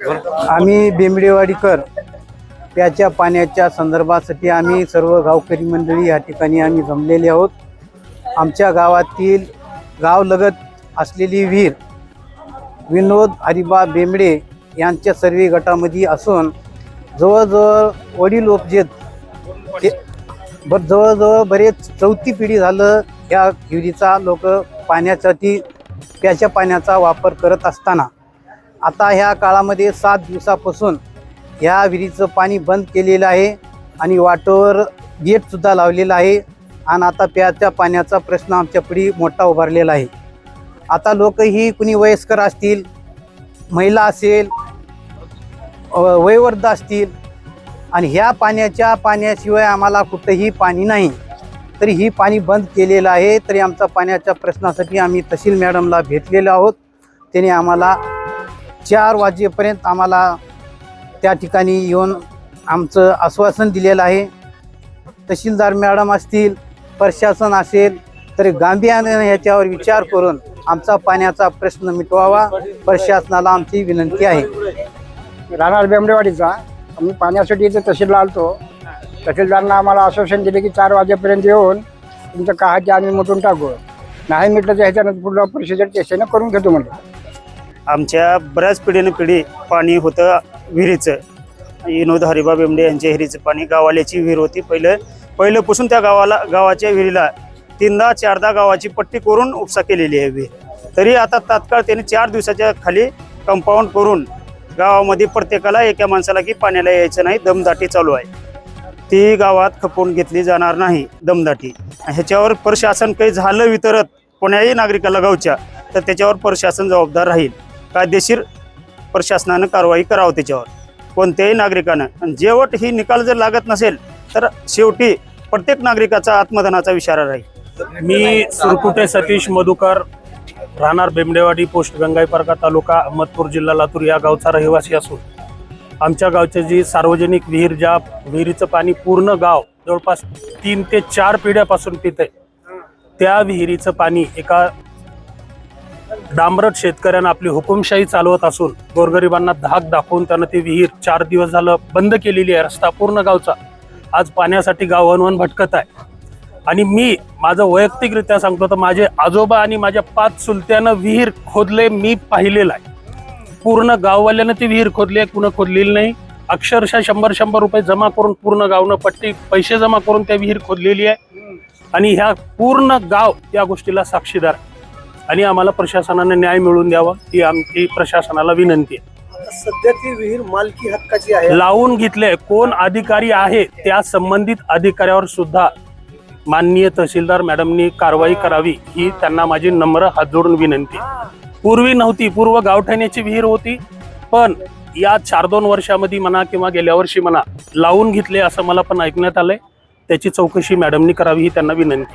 आम्ही बेंबडेवाडीकर प्याच्या पाण्याच्या संदर्भासाठी आम्ही सर्व गावकरी मंडळी या ठिकाणी आम्ही जमलेले आहोत। आमच्या गावातील गावलगत असलेली विहीर विनोद हरिबा बेंबडे यांच्या सर्वे गटामध्ये असून जवळजवळ वडील उपजेत जवळजवळ बरेच चौथी पिढी झालं या विहिरीचा लोक पाण्यासाठी प्याच्या पाण्याचा वापर करत असताना आता ह्या काळामध्ये 7 दिवसापासून ह्या विहिरीचं पाणी बंद केलेलं आहे आणि वाटोवर गेटसुद्धा लावलेलं आहे आणि आता प्याच्या पाण्याचा प्रश्न आमच्यापुढे मोठा उभारलेला आहे। आता लोकही कुणी वयस्कर असतील, महिला असेल, वयोवृद्ध असतील आणि ह्या पाण्याशिवाय आम्हाला कुठंही पाणी नाही, तरी ही पाणी बंद केलेलं आहे। तरी आमचा पाण्याच्या प्रश्नासाठी आम्ही तहसील मॅडमला भेटलेलो आहोत। त्याने आम्हाला 4 वाजेपर्यंत आम्हाला त्या ठिकाणी येऊन आमचं आश्वासन दिलेलं आहे। तहसीलदार मॅडम असतील, प्रशासन असेल तरी गांभीर्याने याच्यावर विचार करून आमचा पाण्याचा प्रश्न मिटवावा, प्रशासनाला आमची विनंती आहे। राहणार बेंबडेवाडीचा आम्ही पाण्यासाठी इथे तहसीलला आलतो। तहसीलदारांना आम्हाला आश्वासन दिले की 4 वाजेपर्यंत येऊन तुमचं काहाचे आम्ही मिटून टाकू, नाही मिटलं तर ह्याच्यानंतर पुढला प्रोसिजर टेस्टनं करून घेतो म्हणलं। आमच्या बऱ्याच पिढी पाणी होतं विहिरीचं। विनोद हरिबा बेंबडे यांच्या विहिरीचं पाणी गावाल्याची विहीर होती। पहिल्यापासून त्या गावाच्या विहिरीला 3दा 4दा गावाची पट्टी करून उपसा केलेली आहे विहीर। तरी आता तात्काळ त्यांनी 4 दिवसाच्या खाली कंपाऊंड करून गावामध्ये प्रत्येकाला एका माणसाला की पाण्याला यायचं नाही, दमदाटी चालू आहे। ती गावात खपवून घेतली जाणार नाही दमदाटी। ह्याच्यावर प्रशासन काही झालं वितरत कोण्याही नागरिकाला गावच्या तर त्याच्यावर प्रशासन जबाबदार राहील। कायदेशीर प्रशासनानं कारवाई करावं त्याच्यावर कोणत्याही नागरिकानं। आणि जेवट ही निकाल जर लागत नसेल तर शेवटी प्रत्येक नागरिकाचा आत्मदानाचा इशारा राहील। मी सुरकुटे सतीश मधुकर, राहणार बेंबडेवाडी, पोस्ट गंगाईपारका, तालुका अहमदपूर, जिल्हा लातूर या गावचा रहिवासी असून आमच्या गावची जी सार्वजनिक विहीर, ज्या विहिरीचं पाणी पूर्ण गाव जवळपास 3 ते 4 पिढ्यापासून पिते, त्या विहिरीचं पाणी एका डांबरट शेतकऱ्यांना आपली हुकुमशाही चालवत असून गोरगरिबांना धाक दाखवून त्यानं ती विहीर 4 दिवस झालं बंद केलेली आहे। रस्ता पूर्ण गावचा आज पाण्यासाठी गाव वणवण भटकत आहे। आणि मी माझं वैयक्तिकरित्या सांगतो तर माझे आजोबा आणि माझ्या 5 चुलत्यानं विहीर खोदले, मी पाहिलेलं आहे। पूर्ण गाववाल्यानं ती विहीर खोदली आहे, कुणं खोदलेली नाही। अक्षरशः 100-100 रुपये जमा करून पूर्ण गावनं पैसे जमा करून त्या विहीर खोदलेली आहे। आणि ह्या पूर्ण गाव या गोष्टीला साक्षीदार आहे आणि आम्हाला प्रशासनाने न्याय मिळवून द्यावा ही आमची प्रशासनाला विनंती आहे। सध्या ती विहीर मालकी हक्काची आहे, लावून घेतले कोण अधिकारी आहे त्या संबंधित अधिकाऱ्यावर सुद्धा माननीय तहसीलदार मॅडमनी कारवाई करावी ही त्यांना माझी नम्र हात जोडून विनंती। पूर्वी नव्हती, पूर्व गावठाण्याची विहीर होती, पण या 4-2 वर्षामध्ये म्हणा किंवा गेल्या वर्षी म्हणा लावून घेतले असं मला पण ऐकण्यात आलंय। त्याची चौकशी मॅडमनी करावी ही त्यांना विनंती।